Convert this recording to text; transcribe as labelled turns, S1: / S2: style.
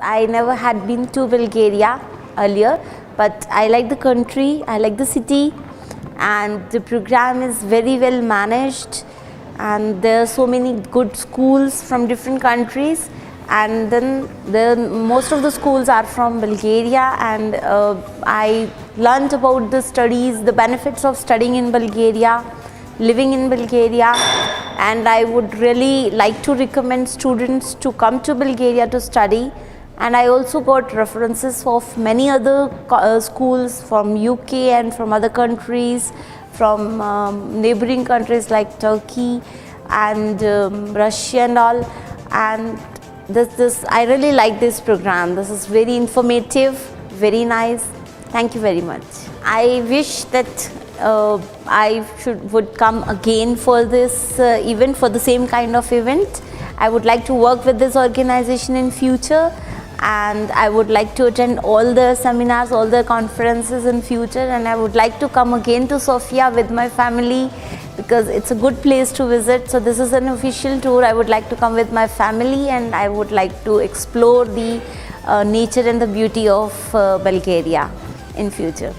S1: I never had been to Bulgaria earlier, but I like the country, I like the city, and the program is very well managed, and there are so many good schools from different countries, and then most of the schools are from Bulgaria, and I learned about the studies, the benefits of studying in Bulgaria, living in Bulgaria, and I would really like to recommend students to come to Bulgaria to study. And I also got references of many other schools from UK and from other countries, from neighboring countries like Turkey and Russia and all. And I really like this program. This is very informative, very nice. Thank you very much. I wish that I would come again for this event, for the same kind of event. I would like to work with this organization in future, and I would like to attend all the seminars, all the conferences in future, and I would like to come again to Sofia with my family, because it's a good place to visit. So this is an official tour. I would like to come with my family, and I would like to explore the nature and the beauty of Bulgaria in future.